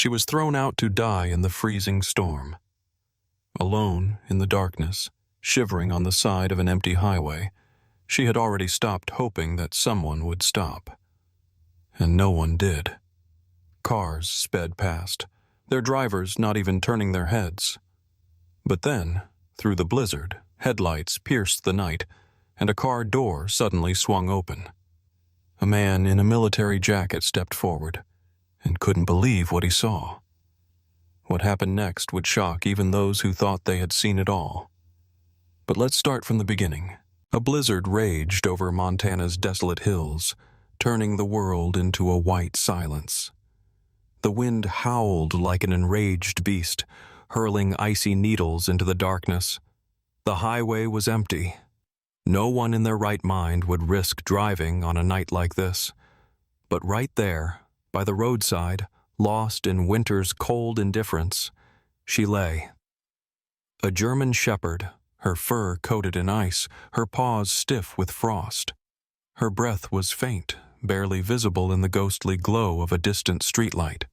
She was thrown out to die in the freezing storm. Alone in the darkness, shivering on the side of an empty highway, she had already stopped hoping that someone would stop. And no one did. Cars sped past, their drivers not even turning their heads. But then, through the blizzard, headlights pierced the night, and a car door suddenly swung open. A man in a military jacket stepped forward, and couldn't believe what he saw. What happened next would shock even those who thought they had seen it all. But let's start from the beginning. A blizzard raged over Montana's desolate hills, turning the world into a white silence. The wind howled like an enraged beast, hurling icy needles into the darkness. The highway was empty. No one in their right mind would risk driving on a night like this. But right there, by the roadside, lost in winter's cold indifference, she lay. A German shepherd, her fur coated in ice, her paws stiff with frost. Her breath was faint, barely visible in the ghostly glow of a distant streetlight.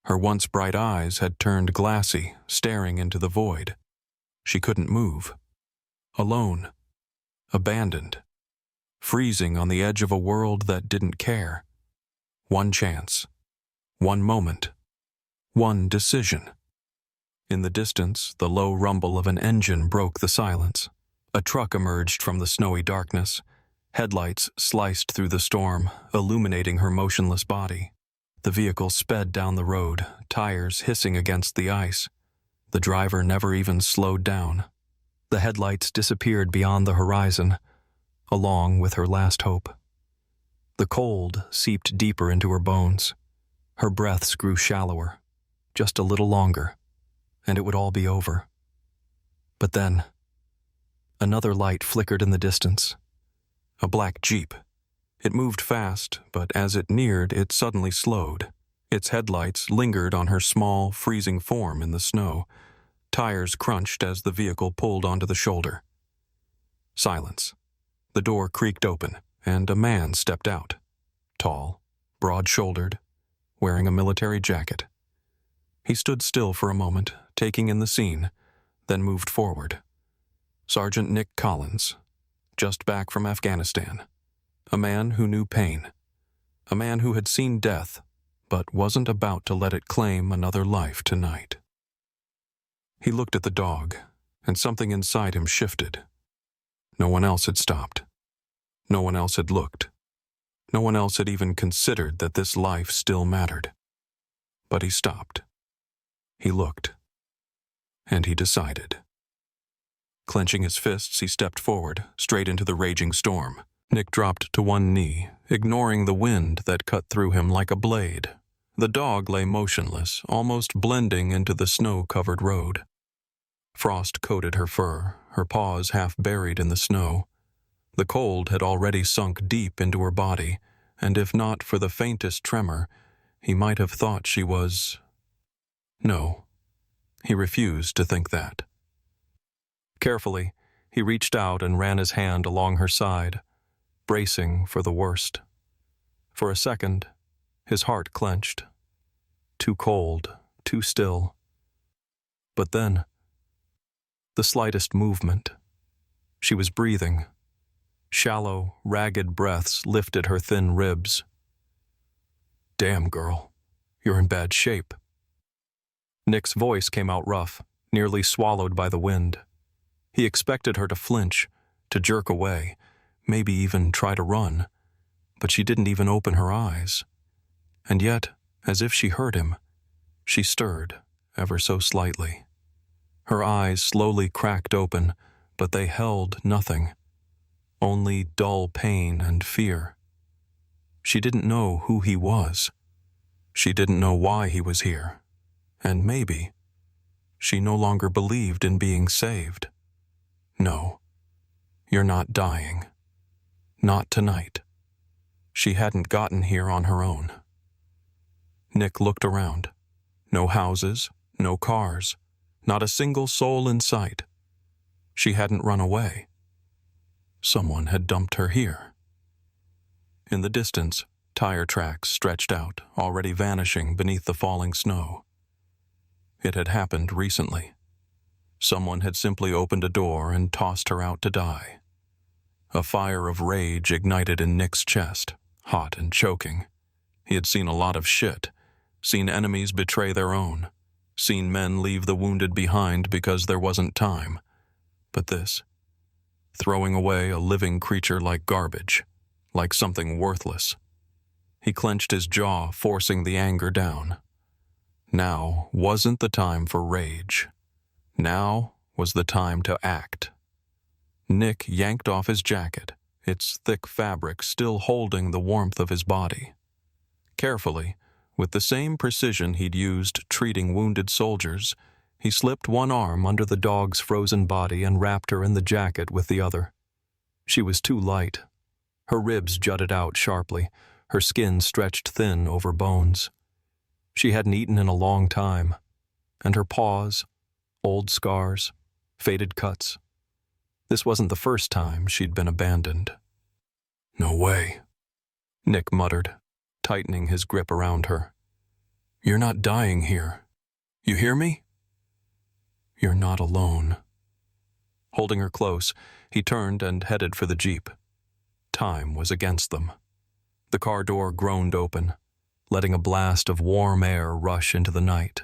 Her once bright eyes had turned glassy, staring into the void. She couldn't move. Alone. Abandoned. Freezing on the edge of a world that didn't care. One chance. One moment. One decision. In the distance, the low rumble of an engine broke the silence. A truck emerged from the snowy darkness. Headlights sliced through the storm, illuminating her motionless body. The vehicle sped down the road, tires hissing against the ice. The driver never even slowed down. The headlights disappeared beyond the horizon, along with her last hope. The cold seeped deeper into her bones. Her breaths grew shallower, just a little longer, and it would all be over. But then, another light flickered in the distance. A black Jeep. It moved fast, but as it neared, it suddenly slowed. Its headlights lingered on her small, freezing form in the snow. Tires crunched as the vehicle pulled onto the shoulder. Silence. The door creaked open, and a man stepped out. Tall, broad-shouldered, wearing a military jacket. He stood still for a moment, taking in the scene, then moved forward. Sergeant Nick Collins, just back from Afghanistan. A man who knew pain. A man who had seen death, but wasn't about to let it claim another life tonight. He looked at the dog, and something inside him shifted. No one else had stopped. No one else had looked. No one else had even considered that this life still mattered. But he stopped. He looked. And he decided. Clenching his fists, he stepped forward, straight into the raging storm. Nick dropped to one knee, ignoring the wind that cut through him like a blade. The dog lay motionless, almost blending into the snow-covered road. Frost coated her fur, her paws half buried in the snow. The cold had already sunk deep into her body, and if not for the faintest tremor, he might have thought she was... No, he refused to think that. Carefully, he reached out and ran his hand along her side, bracing for the worst. For a second, his heart clenched. Too cold, too still. But then, the slightest movement. She was breathing. Shallow, ragged breaths lifted her thin ribs. Damn, girl, you're in bad shape. Nick's voice came out rough, nearly swallowed by the wind. He expected her to flinch, to jerk away, maybe even try to run, but she didn't even open her eyes. And yet, as if she heard him, she stirred, ever so slightly. Her eyes slowly cracked open, but they held nothing. Only dull pain and fear. She didn't know who he was. She didn't know why he was here. And maybe she no longer believed in being saved. No, you're not dying. Not tonight. She hadn't gotten here on her own. Nick looked around. No houses, no cars, not a single soul in sight. She hadn't run away. Someone had dumped her here. In the distance, tire tracks stretched out, already vanishing beneath the falling snow. It had happened recently. Someone had simply opened a door and tossed her out to die. A fire of rage ignited in Nick's chest, hot and choking. He had seen a lot of shit, seen enemies betray their own, seen men leave the wounded behind because there wasn't time. But this, throwing away a living creature like garbage, like something worthless. He clenched his jaw, forcing the anger down. Now wasn't the time for rage. Now was the time to act. Nick yanked off his jacket, its thick fabric still holding the warmth of his body. Carefully, with the same precision he'd used treating wounded soldiers, he slipped one arm under the dog's frozen body and wrapped her in the jacket with the other. She was too light. Her ribs jutted out sharply, her skin stretched thin over bones. She hadn't eaten in a long time, and her paws, old scars, faded cuts. This wasn't the first time she'd been abandoned. "No way," Nick muttered, tightening his grip around her. "You're not dying here. You hear me? You're not alone." Holding her close, he turned and headed for the Jeep. Time was against them. The car door groaned open, letting a blast of warm air rush into the night.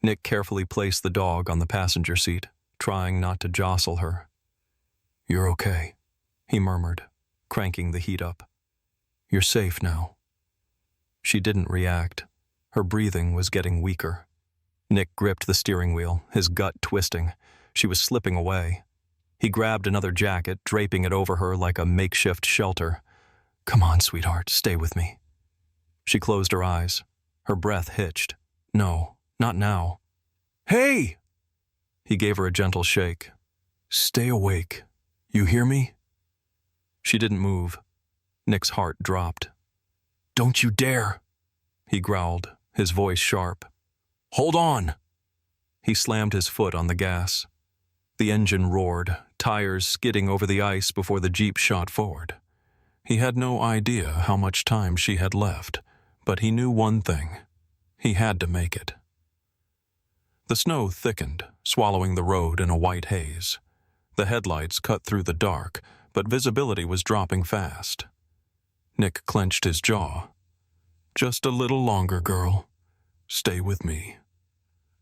Nick carefully placed the dog on the passenger seat, trying not to jostle her. "You're okay," he murmured, cranking the heat up. "You're safe now." She didn't react. Her breathing was getting weaker. Nick gripped the steering wheel, his gut twisting. She was slipping away. He grabbed another jacket, draping it over her like a makeshift shelter. "Come on, sweetheart, stay with me." She closed her eyes. Her breath hitched. "No, not now." "Hey!" He gave her a gentle shake. "Stay awake. You hear me?" She didn't move. Nick's heart dropped. "Don't you dare!" he growled, his voice sharp. "Hold on!" He slammed his foot on the gas. The engine roared, tires skidding over the ice before the Jeep shot forward. He had no idea how much time she had left, but he knew one thing. He had to make it. The snow thickened, swallowing the road in a white haze. The headlights cut through the dark, but visibility was dropping fast. Nick clenched his jaw. "Just a little longer, girl. Stay with me."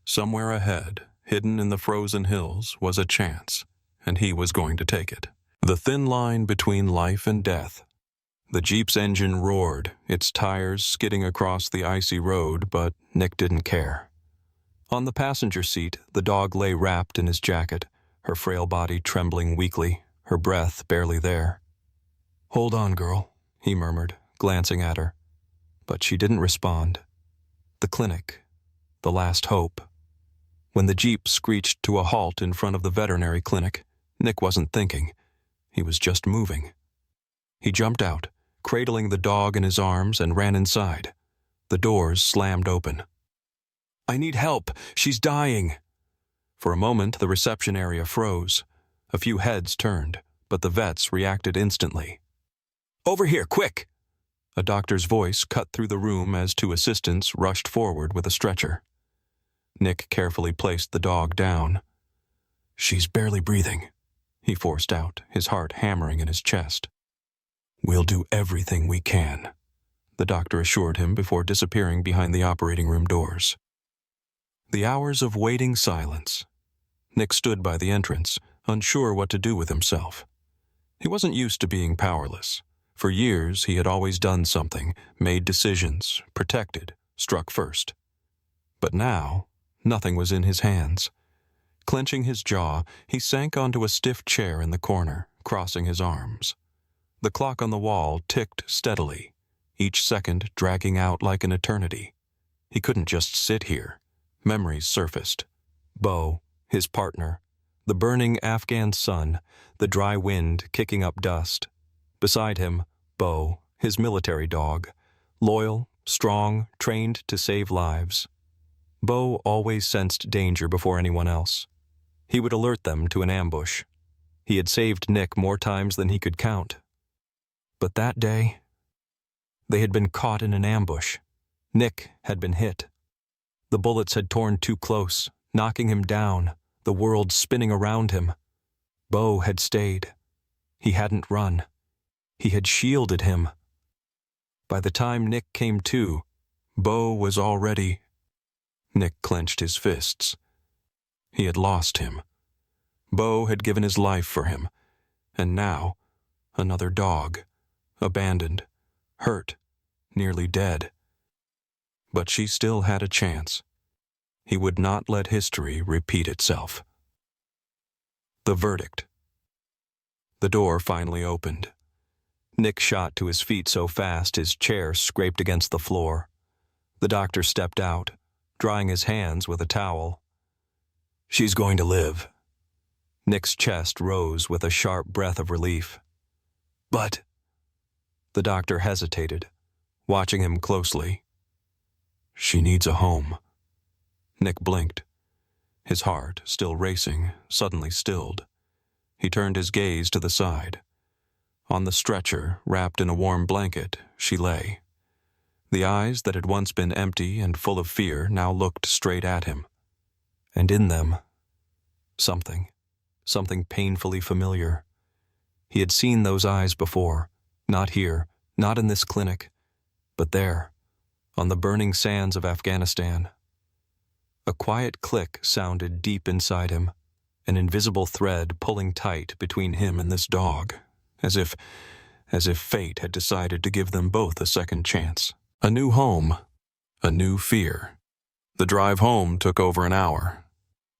Somewhere ahead, hidden in the frozen hills, was a chance, and he was going to take it. The thin line between life and death. The Jeep's engine roared, its tires skidding across the icy road, but Nick didn't care. On the passenger seat, the dog lay wrapped in his jacket, her frail body trembling weakly, her breath barely there. "Hold on, girl," he murmured, glancing at her. But she didn't respond. The clinic, the last hope. When the Jeep screeched to a halt in front of the veterinary clinic, Nick wasn't thinking. He was just moving. He jumped out, cradling the dog in his arms, and ran inside. The doors slammed open. "I need help. She's dying." For a moment, the reception area froze. A few heads turned, but the vets reacted instantly. "Over here, quick!" A doctor's voice cut through the room as two assistants rushed forward with a stretcher. Nick carefully placed the dog down. "She's barely breathing," he forced out, his heart hammering in his chest. "We'll do everything we can," the doctor assured him before disappearing behind the operating room doors. The hours of waiting silence. Nick stood by the entrance, unsure what to do with himself. He wasn't used to being powerless. For years, he had always done something, made decisions, protected, struck first. But now, nothing was in his hands. Clenching his jaw, he sank onto a stiff chair in the corner, crossing his arms. The clock on the wall ticked steadily, each second dragging out like an eternity. He couldn't just sit here. Memories surfaced. Bo, his partner, the burning Afghan sun, the dry wind kicking up dust. Beside him, Bo, his military dog, loyal, strong, trained to save lives. Bo always sensed danger before anyone else. He would alert them to an ambush. He had saved Nick more times than he could count. But that day, They had been caught in an ambush. Nick had been hit. The bullets had torn too close, knocking him down, the world spinning around him. Bo had stayed. He hadn't run. He had shielded him. By the time Nick came to, Bo was already... Nick clenched his fists. He had lost him. Bo had given his life for him, and now, another dog, abandoned, hurt, nearly dead. But she still had a chance. He would not let history repeat itself. The verdict. The door finally opened. Nick shot to his feet so fast his chair scraped against the floor. The doctor stepped out, drying his hands with a towel. "She's going to live." Nick's chest rose with a sharp breath of relief. "But..." The doctor hesitated, watching him closely. "She needs a home." Nick blinked. His heart, still racing, suddenly stilled. He turned his gaze to the side. On the stretcher, wrapped in a warm blanket, she lay. The eyes that had once been empty and full of fear now looked straight at him. And in them, something painfully familiar. He had seen those eyes before, not here, not in this clinic, but there, on the burning sands of Afghanistan. A quiet click sounded deep inside him, an invisible thread pulling tight between him and this dog, as if fate had decided to give them both a second chance. A new home, a new fear. The drive home took over an hour.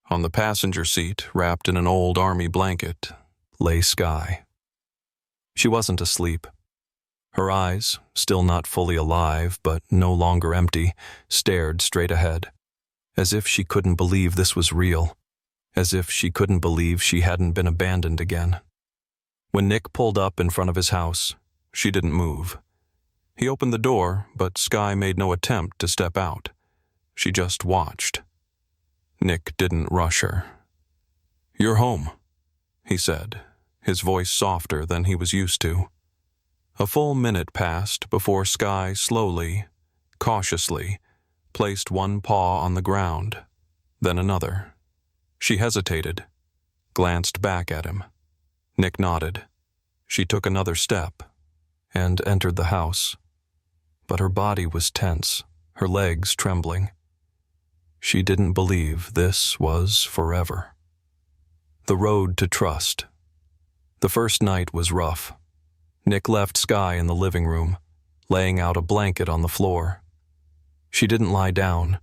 On the passenger seat, wrapped in an old army blanket, lay Skye. She wasn't asleep. Her eyes, still not fully alive but no longer empty, stared straight ahead, as if she couldn't believe this was real, as if she couldn't believe she hadn't been abandoned again. When Nick pulled up in front of his house, she didn't move. He opened the door, but Skye made no attempt to step out. She just watched. Nick didn't rush her. "You're home," he said, his voice softer than he was used to. A full minute passed before Skye slowly, cautiously, placed one paw on the ground, then another. She hesitated, glanced back at him. Nick nodded. She took another step and entered the house. But her body was tense, her legs trembling. She didn't believe this was forever. The road to trust. The first night was rough. Nick left Skye in the living room, laying out a blanket on the floor. She didn't lie down,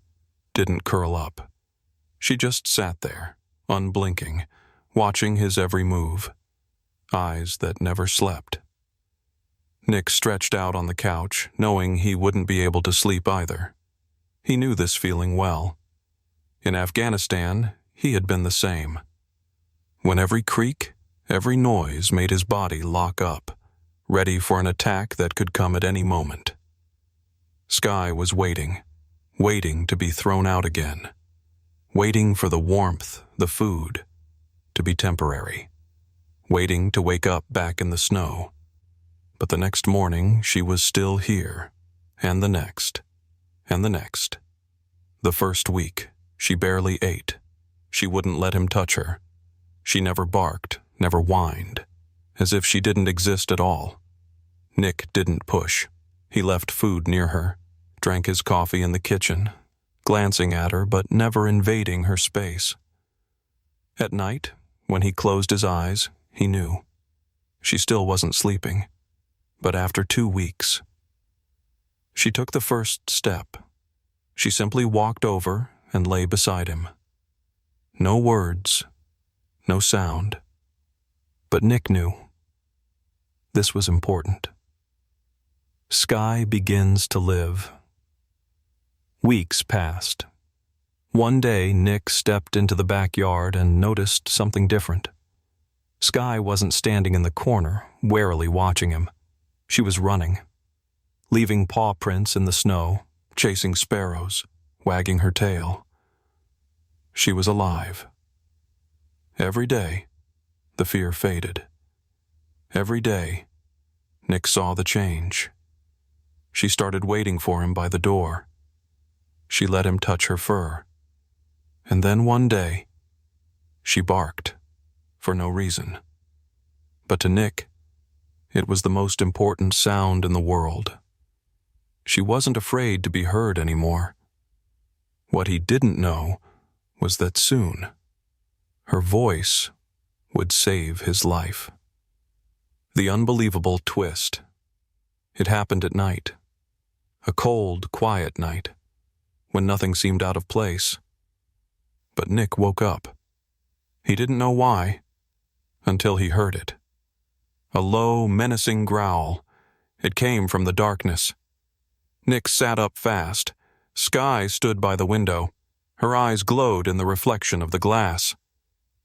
didn't curl up. She just sat there, unblinking, watching his every move. Eyes that never slept. Nick stretched out on the couch, knowing he wouldn't be able to sleep either. He knew this feeling well. In Afghanistan, he had been the same. When every creak, every noise made his body lock up, ready for an attack that could come at any moment. Skye was waiting to be thrown out again. Waiting for the warmth, the food, to be temporary. Waiting to wake up back in the snow. But the next morning, she was still here, and the next, and the next. The first week, she barely ate. She wouldn't let him touch her. She never barked, never whined, as if she didn't exist at all. Nick didn't push. He left food near her, drank his coffee in the kitchen, glancing at her but never invading her space. At night, when he closed his eyes, he knew. She still wasn't sleeping. But after 2 weeks, she took the first step. She simply walked over and lay beside him. No words, no sound. But Nick knew. This was important. Skye begins to live. Weeks passed. One day, Nick stepped into the backyard and noticed something different. Skye wasn't standing in the corner, warily watching him. She was running, leaving paw prints in the snow, chasing sparrows, wagging her tail. She was alive. Every day, the fear faded. Every day, Nick saw the change. She started waiting for him by the door. She let him touch her fur. And then one day, she barked, for no reason. But to Nick, it was the most important sound in the world. She wasn't afraid to be heard anymore. What he didn't know was that soon, her voice would save his life. The unbelievable twist. It happened at night. A cold, quiet night, when nothing seemed out of place. But Nick woke up. He didn't know why, until he heard it. A low, menacing growl. It came from the darkness. Nick sat up fast. Skye stood by the window. Her eyes glowed in the reflection of the glass.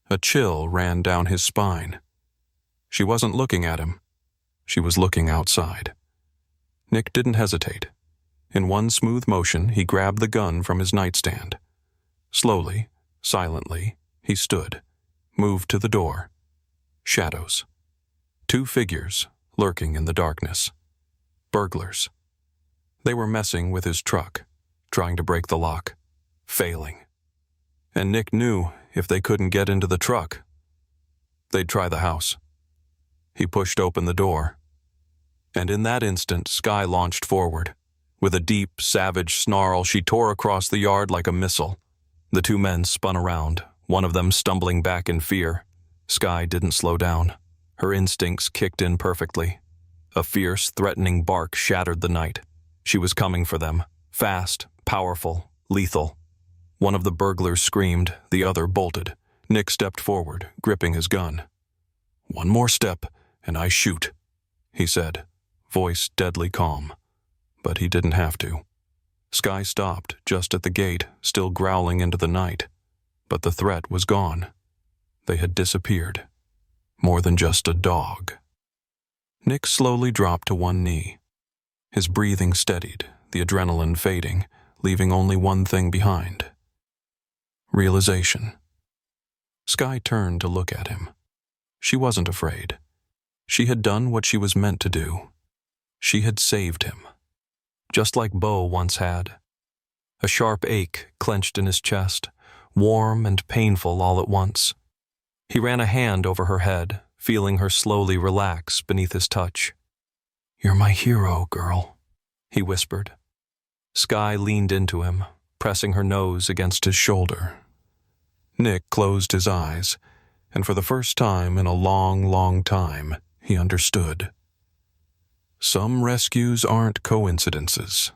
A chill ran down his spine. She wasn't looking at him. She was looking outside. Nick didn't hesitate. In one smooth motion, he grabbed the gun from his nightstand. Slowly, silently, he stood, moved to the door. Shadows. 2 figures lurking in the darkness. Burglars. They were messing with his truck, trying to break the lock, failing. And Nick knew if they couldn't get into the truck, they'd try the house. He pushed open the door. And in that instant, Skye launched forward. With a deep, savage snarl, she tore across the yard like a missile. The 2 men spun around, one of them stumbling back in fear. Skye didn't slow down. Her instincts kicked in perfectly. A fierce, threatening bark shattered the night. She was coming for them, fast, powerful, lethal. One of the burglars screamed, the other bolted. Nick stepped forward, gripping his gun. "One more step, and I shoot," he said, voice deadly calm. But he didn't have to. Skye stopped just at the gate, still growling into the night. But the threat was gone. They had disappeared. More than just a dog. Nick slowly dropped to one knee. His breathing steadied, the adrenaline fading, leaving only one thing behind. Realization. Skye turned to look at him. She wasn't afraid. She had done what she was meant to do. She had saved him. Just like Bo once had. A sharp ache clenched in his chest, warm and painful all at once. He ran a hand over her head, feeling her slowly relax beneath his touch. "You're my hero, girl," he whispered. Skye leaned into him, pressing her nose against his shoulder. Nick closed his eyes, and for the first time in a long, long time, he understood. Some rescues aren't coincidences.